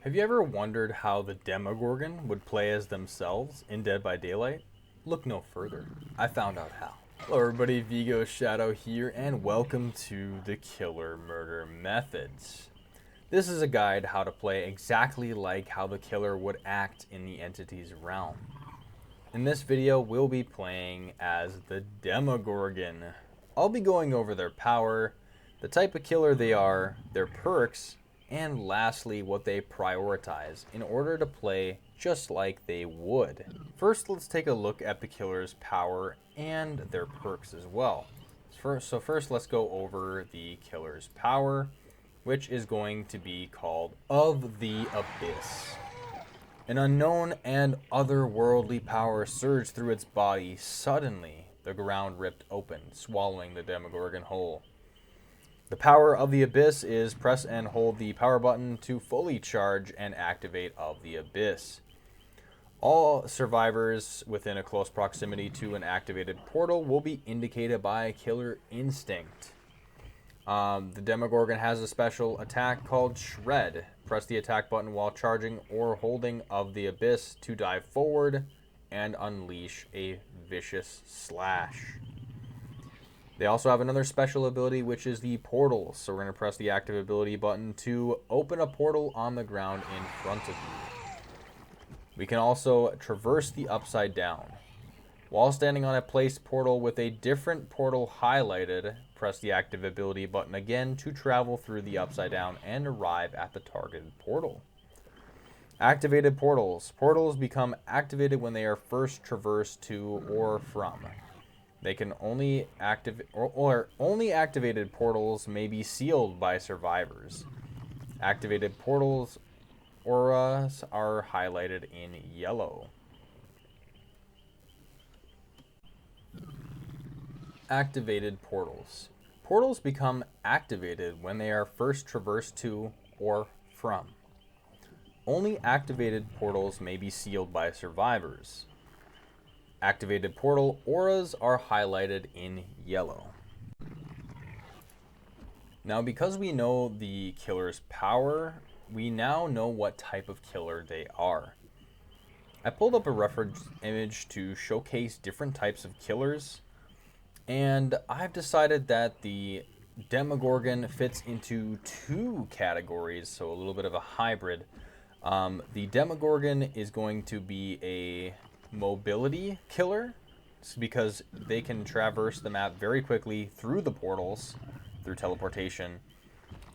Have you ever wondered how the Demogorgon would play as themselves in Dead by Daylight? Look no further. I found out how. Hello everybody, Vigo Shadow here, and welcome to the Killer Murder Methods. This is a guide how to play exactly like how the killer would act in the entity's realm. In this video, we'll be playing as the Demogorgon. I'll be going over their power, the type of killer they are, their perks, and lastly, what they prioritize in order to play just like they would. First, let's take a look at the killer's power and their perks as well. First, let's go over the killer's power, which is going to be called Of the Abyss. An unknown and otherworldly power surged through its body. Suddenly, the ground ripped open, swallowing the Demogorgon whole. The power of the Abyss is press and hold the power button to fully charge and activate Of the Abyss. All survivors within a close proximity to an activated portal will be indicated by Killer Instinct. The Demogorgon has a special attack called Shred. Press the attack button while charging or holding Of the Abyss to dive forward and unleash a vicious slash. They also have another special ability, which is the portal. So we're going to press the active ability button to open a portal on the ground in front of you. We can also traverse the upside down. While standing on a placed portal with a different portal highlighted, press the active ability button again to travel through the upside down and arrive at the targeted portal. Activated portals. Portals become activated when they are first traversed to or from. They can only only activated portals may be sealed by survivors. Activated portals auras are highlighted in yellow. Activated portals. Portals become activated when they are first traversed to or from. Only activated portals may be sealed by survivors. Activated portal auras are highlighted in yellow. Now, because we know the killer's power, we now know what type of killer they are. I pulled up a reference image to showcase different types of killers, and I've decided that the Demogorgon fits into two categories, so a little bit of a hybrid. The Demogorgon is going to be a mobility killer because they can traverse the map very quickly through the portals, through teleportation,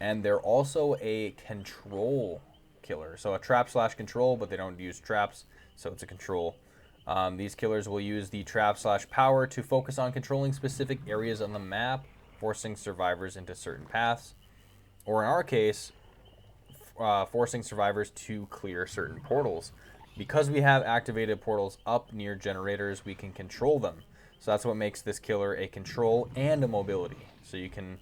and they're also a control killer. So a trap / control, but they don't use traps, so it's a control. These killers will use the trap / power to focus on controlling specific areas on the map, forcing survivors into certain paths, or in our case, forcing survivors to clear certain portals. Because we have activated portals up near generators, we can control them. So that's what makes this killer a control and a mobility. So you can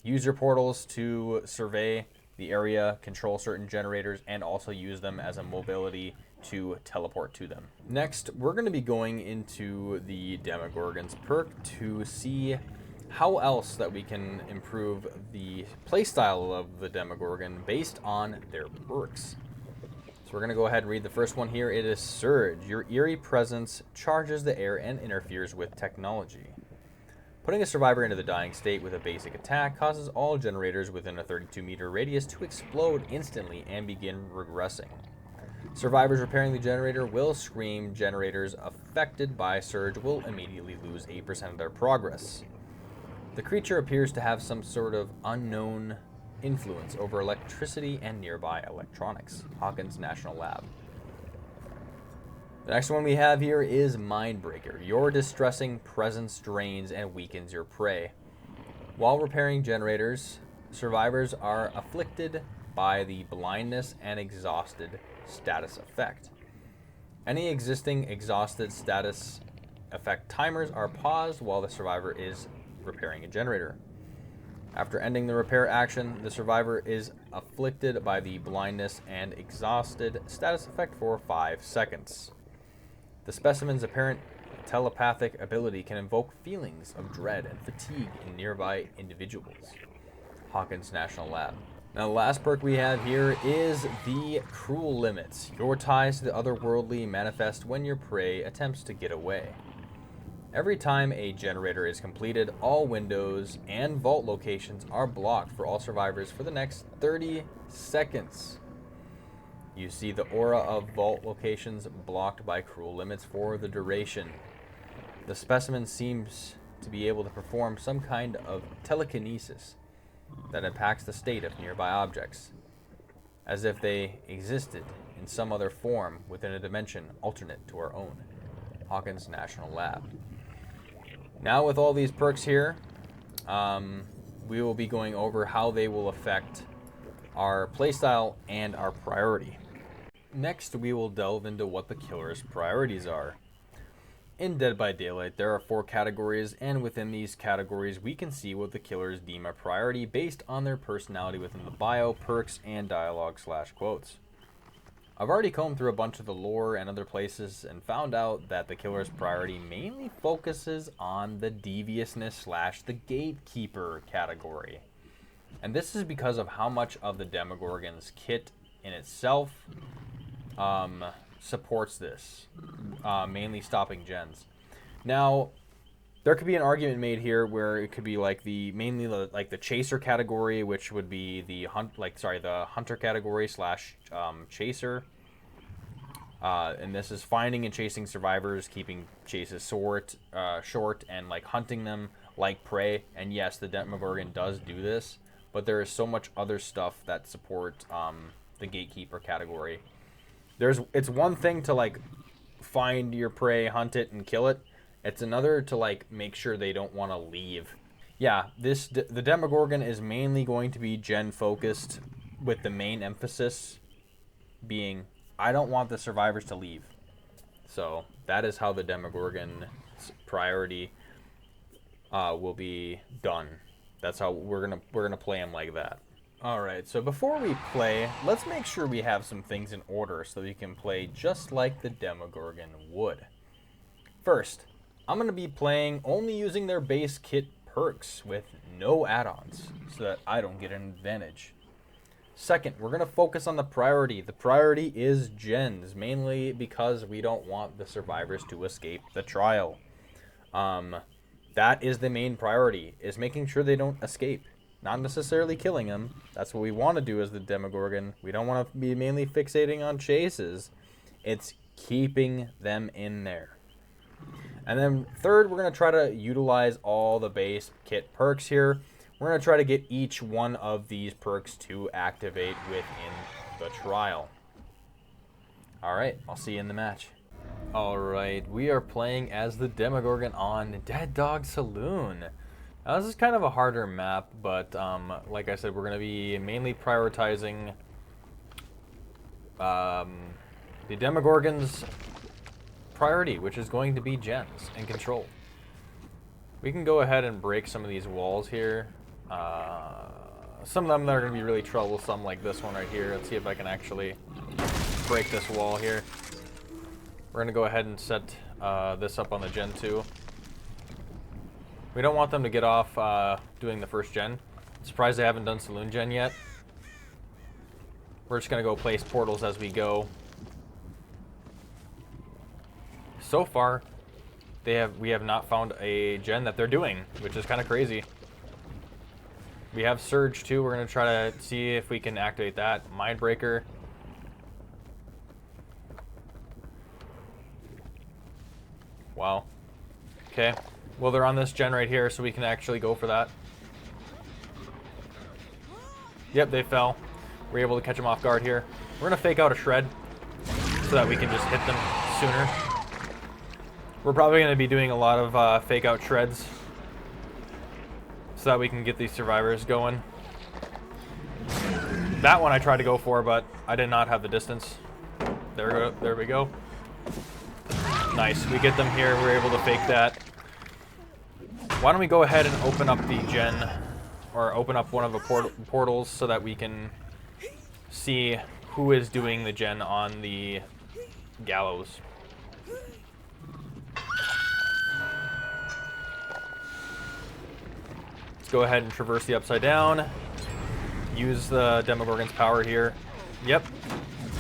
use your portals to survey the area, control certain generators, and also use them as a mobility to teleport to them. Next, we're going to be going into the Demogorgon's perk to see how else that we can improve the playstyle of the Demogorgon based on their perks. We're going to go ahead and read the first one here. It is Surge. Your eerie presence charges the air and interferes with technology. Putting a survivor into the dying state with a basic attack causes all generators within a 32-meter radius to explode instantly and begin regressing. Survivors repairing the generator will scream. Generators affected by Surge will immediately lose 8% of their progress. The creature appears to have some sort of unknown influence over electricity and nearby electronics. Hawkins National Lab. The next one we have here is Mindbreaker. Your distressing presence drains and weakens your prey. While repairing generators, survivors are afflicted by the blindness and exhausted status effect. Any existing exhausted status effect timers are paused while the survivor is repairing a generator. After ending the repair action, the survivor is afflicted by the blindness and exhausted status effect for 5 seconds. The specimen's apparent telepathic ability can invoke feelings of dread and fatigue in nearby individuals. Hawkins National Lab. Now the last perk we have here is the Cruel Limits. Your ties to the otherworldly manifest when your prey attempts to get away. Every time a generator is completed, all windows and vault locations are blocked for all survivors for the next 30 seconds. You see the aura of vault locations blocked by Cruel Limits for the duration. The specimen seems to be able to perform some kind of telekinesis that impacts the state of nearby objects, as if they existed in some other form within a dimension alternate to our own. Hawkins National Lab. Now with all these perks here, we will be going over how they will affect our playstyle and our priority. Next, we will delve into what the killer's priorities are. In Dead by Daylight, there are 4 categories, and within these categories, we can see what the killers deem a priority based on their personality within the bio, perks, and dialogue/quotes. I've already combed through a bunch of the lore and other places and found out that the killer's priority mainly focuses on the deviousness/the gatekeeper category. And this is because of how much of the Demogorgon's kit in itself supports this, mainly stopping gens. Now, there could be an argument made here where it could be like mainly the chaser category, which would be the hunter category / chaser. And this is finding and chasing survivors, keeping chases short, and like hunting them like prey. And yes, the Demogorgon does do this, but there is so much other stuff that support the gatekeeper category. It's one thing to like find your prey, hunt it, and kill it. It's another to like make sure they don't want to leave. Yeah, the Demogorgon is mainly going to be gen focused, with the main emphasis being I don't want the survivors to leave. So that is how the Demogorgon's priority will be done. That's how we're gonna play him like that. Alright, so before we play, let's make sure we have some things in order so we can play just like the Demogorgon would. First, I'm going to be playing only using their base kit perks with no add-ons so that I don't get an advantage. Second, we're going to focus on the priority. The priority is gens, mainly because we don't want the survivors to escape the trial. That is the main priority, is making sure they don't escape. Not necessarily killing them. That's what we want to do as the Demogorgon. We don't want to be mainly fixating on chases. It's keeping them in there. And then third, we're going to try to utilize all the base kit perks here. We're going to try to get each one of these perks to activate within the trial. Alright, I'll see you in the match. Alright, we are playing as the Demogorgon on Dead Dog Saloon. Now, this is kind of a harder map, but like I said, we're going to be mainly prioritizing the Demogorgon's priority, which is going to be gens and control. We can go ahead and break some of these walls here. Some of them that are going to be really troublesome, like this one right here. Let's see if I can actually break this wall here. We're going to go ahead and set this up on the Gen 2. We don't want them to get off doing the first gen. I'm surprised they haven't done Saloon Gen yet. We're just going to go place portals as we go. So far, we have not found a gen that they're doing, which is kind of crazy. We have Surge too. We're going to try to see if we can activate that. Mindbreaker. Wow. Okay. Well, they're on this gen right here, so we can actually go for that. Yep, they fell. We're able to catch them off guard here. We're going to fake out a shred so that we can just hit them sooner. We're probably going to be doing a lot of fake out shreds so that we can get these survivors going. That one I tried to go for, but I did not have the distance. There we go. Nice. We get them here. We're able to fake that. Why don't we go ahead and open up the gen, or open up one of the portals so that we can see who is doing the gen on the gallows. Let's go ahead and traverse the upside down. use the Demogorgon's power here. Yep.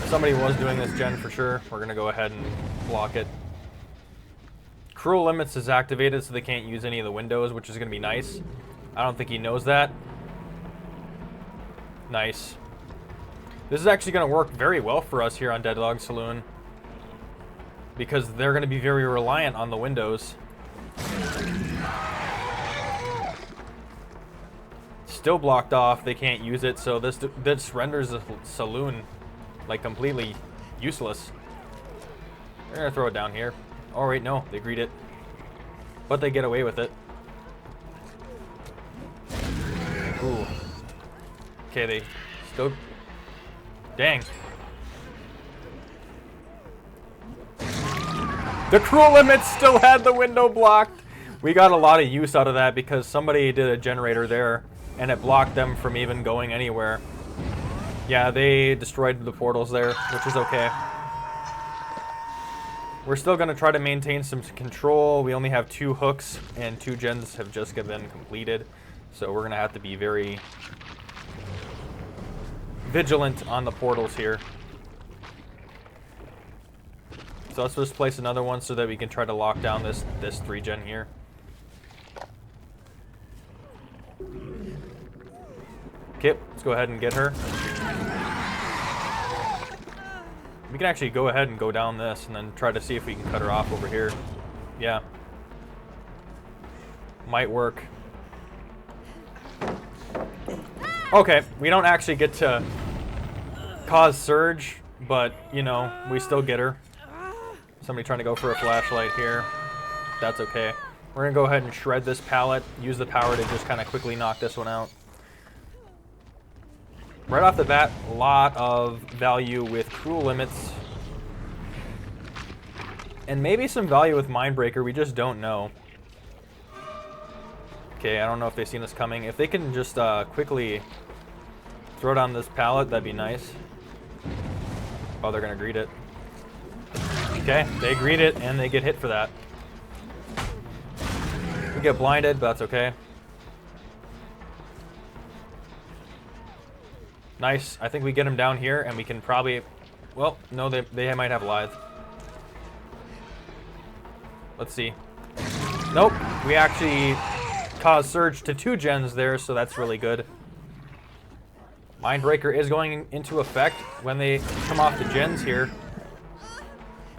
Somebody was doing this gen for sure. We're going to go ahead and block it. Cruel Limits is activated, so they can't use any of the windows, which is going to be nice. I don't think he knows that. Nice. This is actually going to work very well for us here on Dead Dog Saloon, because they're going to be very reliant on the windows. Still blocked off. They can't use it, so this renders the saloon like completely useless. They're going to throw it down here. Oh, wait, no. They greet it. But they get away with it. Ooh. Okay, they still... Dang. The Cruel Limits still had the window blocked. We got a lot of use out of that because somebody did a generator there and it blocked them from even going anywhere. Yeah, they destroyed the portals there, which is okay. We're still going to try to maintain some control. We only have 2 hooks and 2 gens have just been completed. So we're going to have to be very vigilant on the portals here. So let's just place another one so that we can try to lock down this 3-gen here. Okay, let's go ahead and get her. We can actually go ahead and go down this and then try to see if we can cut her off over here. Yeah. Might work. Okay, we don't actually get to cause surge, but, you know, we still get her. Somebody trying to go for a flashlight here. That's okay. We're going to go ahead and shred this pallet, use the power to just kind of quickly knock this one out. Right off the bat, a lot of value with Cruel Limits. And maybe some value with Mindbreaker, we just don't know. Okay, I don't know if they've seen us coming. If they can just quickly throw down this pallet, that'd be nice. Oh, they're going to greet it. Okay, they greet it and they get hit for that. We get blinded, but that's okay. Nice. I think we get him down here and we can probably... Well, no, they might have Lithe. Let's see. Nope. We actually caused surge to 2 gens there, so that's really good. Mindbreaker is going into effect when they come off the gens here.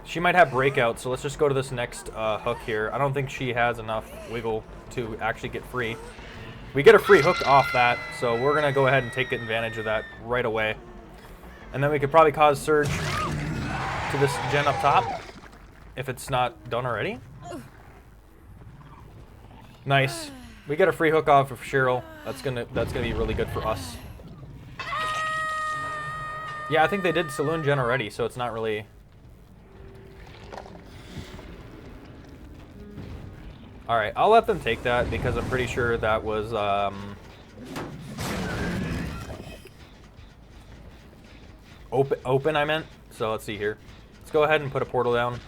She might have breakout, so let's just go to this next hook here. I don't think she has enough wiggle to actually get free. We get a free hook off that, so we're going to go ahead and take advantage of that right away. And then we could probably cause surge to this gen up top, if it's not done already. Nice. We get a free hook off of Cheryl. That's gonna be really good for us. Yeah, I think they did Saloon gen already, so it's not really... Alright, I'll let them take that because I'm pretty sure that was, open, I meant. So let's see here. Let's go ahead and put a portal down.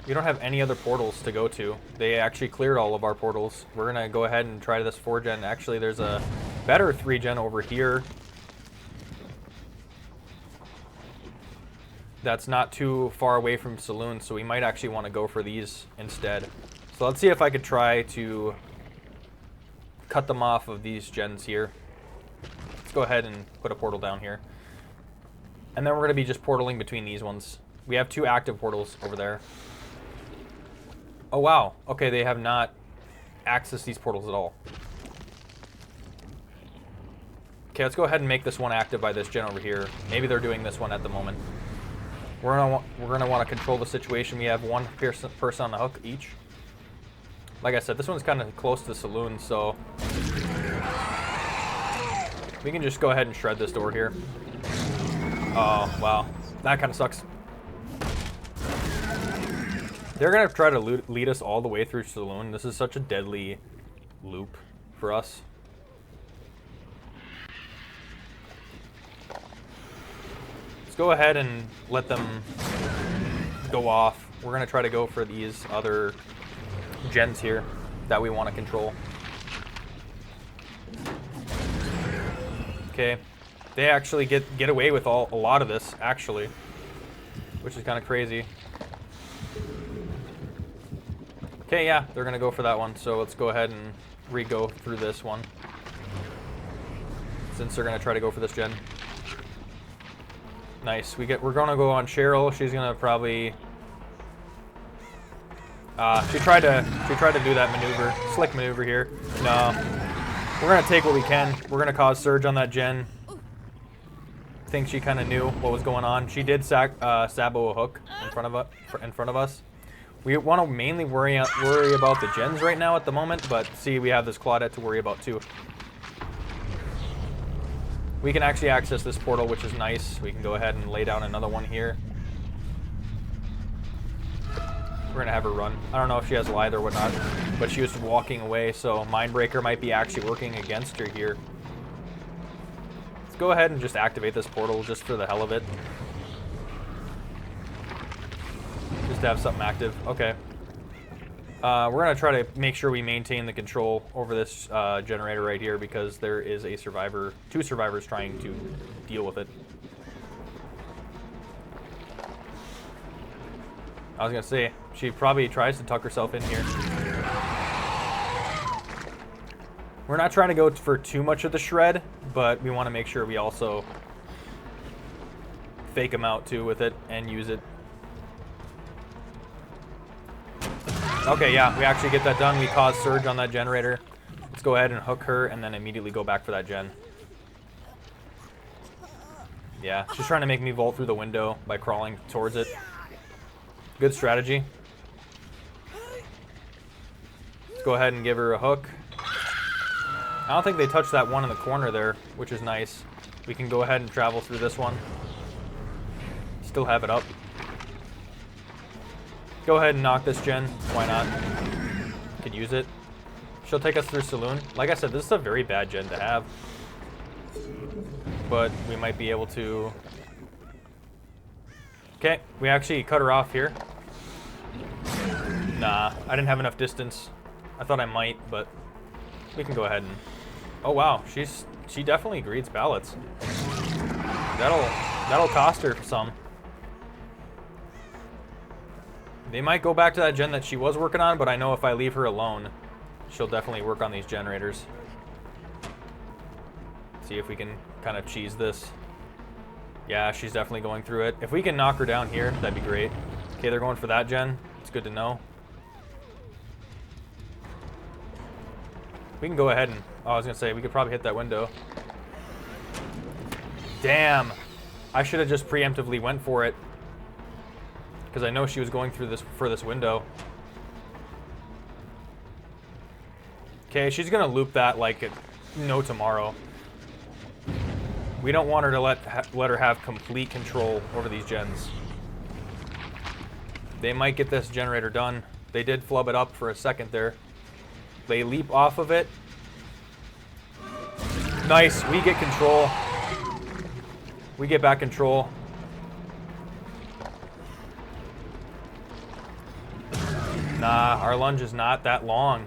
We don't have any other portals to go to. They actually cleared all of our portals. We're going to go ahead and try this 4-gen. Actually, there's a better 3-gen over here. That's not too far away from Saloon, so we might actually want to go for these instead. So let's see if I could try to cut them off of these gens here. Let's go ahead and put a portal down here. And then we're going to be just portaling between these ones. We have 2 active portals over there. Oh, wow. Okay, they have not accessed these portals at all. Okay, let's go ahead and make this one active by this gen over here. Maybe they're doing this one at the moment. We're gonna want to control the situation. We have 1 person on the hook each. Like I said, this one's kind of close to the Saloon, so we can just go ahead and shred this door here. Oh, wow. That kind of sucks. They're going to try to lead us all the way through Saloon. This is such a deadly loop for us. Let's go ahead and let them go off. We're going to try to go for these other gens here that we want to control. Okay. They actually get away with a lot of this, actually. Which is kind of crazy. Okay, yeah, they're going to go for that one. So let's go ahead and re-go through this one. Since they're going to try to go for this gen. Nice. We're going to go on Cheryl. She's going to probably... she tried to do that maneuver. Slick maneuver here. No. We're going to take what we can. We're going to cause surge on that gen. I think she kind of knew what was going on. She did sabo a hook in front of us. We want to mainly worry about the gens right now at the moment, but see, we have this Claudette to worry about too. We can actually access this portal, which is nice. We can go ahead and lay down another one here. We're going to have her run. I don't know if she has lithe or whatnot, but she was walking away, so Mindbreaker might be actually working against her here. Let's go ahead and just activate this portal just for the hell of it. Just to have something active. Okay. We're going to try to make sure we maintain the control over this generator right here because there is a survivor, 2 survivors trying to deal with it. I was going to say, she probably tries to tuck herself in here. We're not trying to go for too much of the shred, but we want to make sure we also fake them out too with it and use it. Okay, yeah, we actually get that done. We cause surge on that generator. Let's go ahead and hook her and then immediately go back for that gen. Yeah, she's trying to make me vault through the window by crawling towards it. Good strategy. Let's go ahead and give her a hook. I don't think they touched that one in the corner there, which is nice. We can go ahead and travel through this one. Still have it up. Go ahead and knock this gen. Why not? Could use it. She'll take us through Saloon. Like I said, this is a very bad gen to have. But we might be able to... Okay, we actually cut her off here. Nah, I didn't have enough distance. I thought I might, but we can go ahead and... Oh wow, she definitely reads ballots. That'll cost her some. They might go back to that gen that she was working on, but I know if I leave her alone, she'll definitely work on these generators. See if we can kind of cheese this. Yeah, she's definitely going through it. If we can knock her down here, that'd be great. Okay, they're going for that gen. It's good to know. We can go ahead and... Oh, I was going to say, we could probably hit that window. Damn. I should have just preemptively went for it. Because I know she was going through this window. Okay, she's going to loop that like no tomorrow. We don't want her to let her have complete control over these gens. They might get this generator done. They did flub it up for a second there. They leap off of it. Nice, we get control. We get back control. Nah, our lunge is not that long.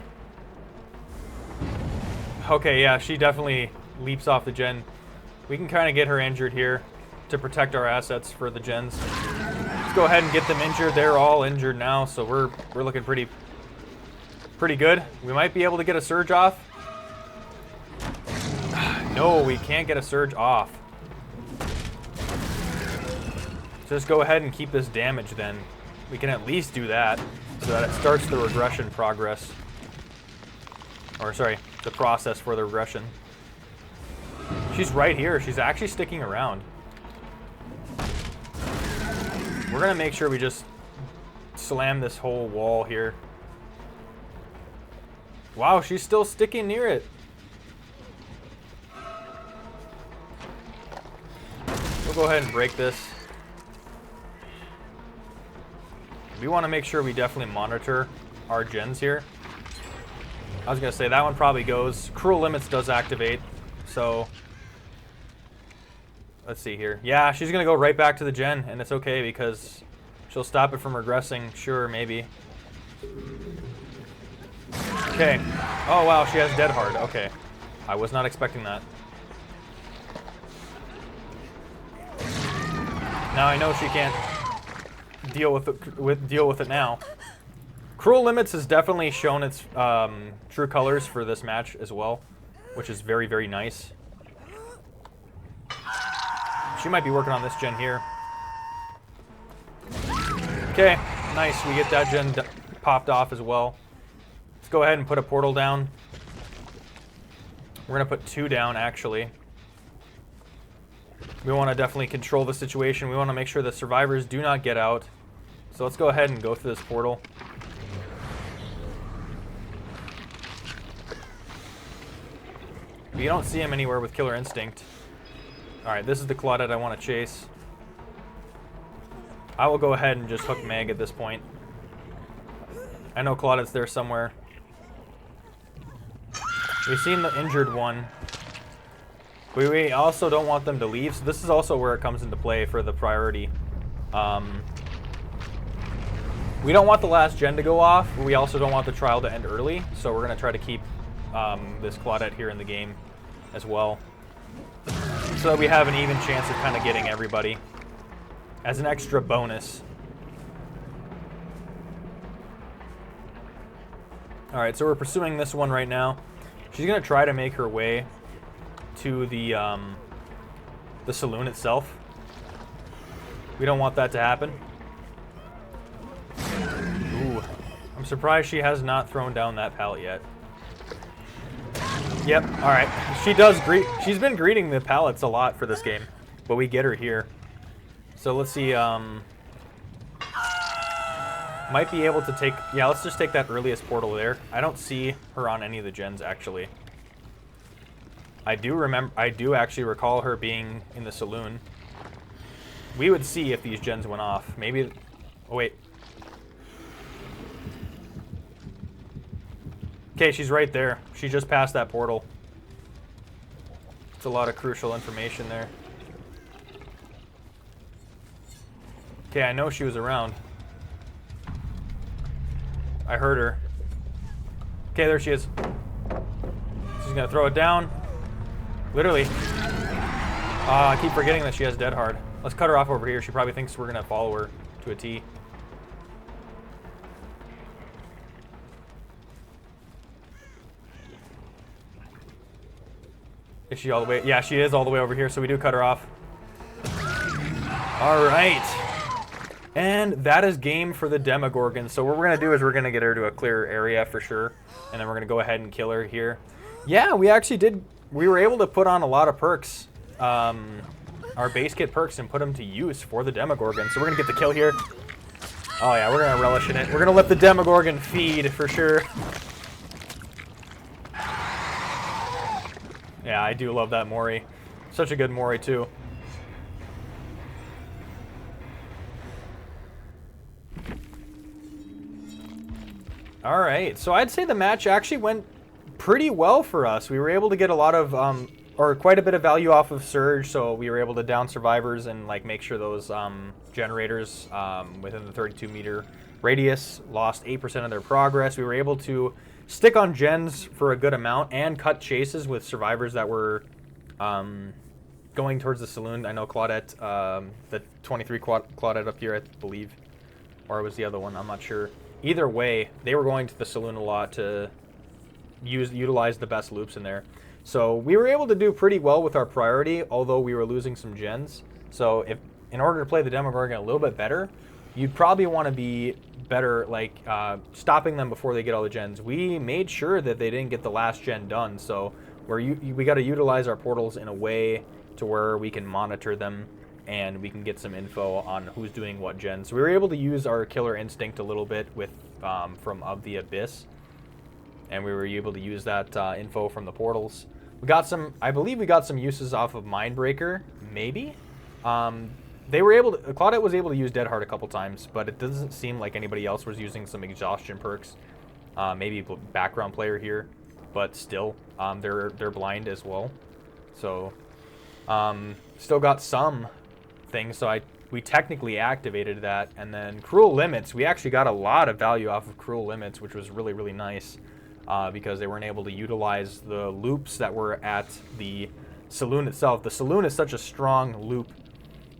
Okay, yeah, she definitely leaps off the gen. We can kind of get her injured here to protect our assets for the gens. Let's go ahead and get them injured. They're all injured now, so we're looking pretty good. We might be able to get a surge off. No, we can't get a surge off. Just go ahead and keep this damage then. We can at least do that so that it starts the regression progress. Or sorry, the process for the regression. She's right here. She's actually sticking around. We're gonna make sure we just slam this whole wall here. Wow, she's still sticking near it. We'll go ahead and break this. We want to make sure we definitely monitor our gens here. I was going to say that one probably goes. Cruel Limits does activate, so let's see here. Yeah, she's going to go right back to the gen, and it's okay because she'll stop it from regressing. Sure, maybe. Okay. Oh, wow, she has Dead Hard. Okay. I was not expecting that. Now I know she can't deal with it now. Cruel Limits has definitely shown its true colors for this match as well, which is very, very nice. She might be working on this gen here. Okay, nice. We get that gen popped off as well. Let's go ahead and put a portal down. We're going to put 2 down, actually. We want to definitely control the situation. We want to make sure the survivors do not get out. So let's go ahead and go through this portal. We don't see him anywhere with Killer Instinct. Alright, this is the Claudette I want to chase. I will go ahead and just hook Meg at this point. I know Claudette's there somewhere. We've seen the injured one. We also don't want them to leave, so this is also where it comes into play for the priority. We don't want the last gen to go off. We also don't want the trial to end early, so we're going to try to keep this Claudette here in the game as well, so that we have an even chance of kind of getting everybody as an extra bonus. Alright, so we're pursuing this one right now. She's going to try to make her way to the saloon itself. We don't want that to happen. Ooh, I'm surprised she has not thrown down that pallet yet. Yep, alright. She's been greeting the pallets a lot for this game, but we get her here. So let's see, might be able to take, yeah, let's just take that earliest portal there. I don't see her on any of the gens, actually. I do actually recall her being in the saloon. We would see if these gens went off. Maybe, oh wait. Okay, she's right there. She just passed that portal. It's a lot of crucial information there. Okay, I know she was around. I heard her. Okay, there she is. She's gonna throw it down. Literally. I keep forgetting that she has Dead Hard. Let's cut her off over here. She probably thinks we're gonna follow her to a T. Is she all the way? Yeah, she is all the way over here, so we do cut her off. All right. And that is game for the Demogorgon. So what we're going to do is we're going to get her to a clear area for sure. And then we're going to go ahead and kill her here. Yeah, we actually did. We were able to put on a lot of perks. Our base kit perks and put them to use for the Demogorgon. So we're going to get the kill here. Oh yeah, we're going to relish in it. We're going to let the Demogorgon feed for sure. Yeah, I do love that Mori. Such a good Mori, too. All right, so I'd say the match actually went pretty well for us. We were able to get a lot of, or quite a bit of value off of Surge, so we were able to down survivors and like make sure those generators within the 32-meter radius lost 8% of their progress. We were able to stick on gens for a good amount and cut chases with survivors that were going towards the saloon. I know Claudette, the 23 Claudette up here, I believe, or it was the other one, I'm not sure. Either way, they were going to the saloon a lot to utilize the best loops in there. So we were able to do pretty well with our priority, although we were losing some gens. So if in order to play the Demogorgon a little bit better, you'd probably want to be better, like stopping them before they get all the gens. We made sure that they didn't get the last gen done, so we got to utilize our portals in a way to where we can monitor them and we can get some info on who's doing what gens. So we were able to use our Killer Instinct a little bit with from Of the Abyss, and we were able to use that info from the portals. We got some, I believe we got some uses off of Mindbreaker, maybe. They were able to, Claudette was able to use Dead Hard a couple times, but it doesn't seem like anybody else was using some exhaustion perks. Maybe background player here, but still, they're blind as well. So, still got some things. So we technically activated that, and then Cruel Limits. We actually got a lot of value off of Cruel Limits, which was really, really nice, because they weren't able to utilize the loops that were at the saloon itself. The saloon is such a strong loop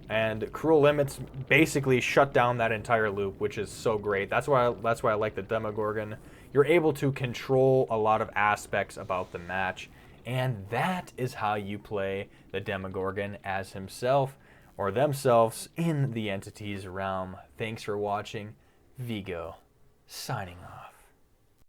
And Cruel Limits basically shut down that entire loop, which is so great. That's why I like the Demogorgon. You're able to control a lot of aspects about the match, and that is how you play the Demogorgon as himself or themselves in the entity's realm. Thanks for watching. Vigo, signing off.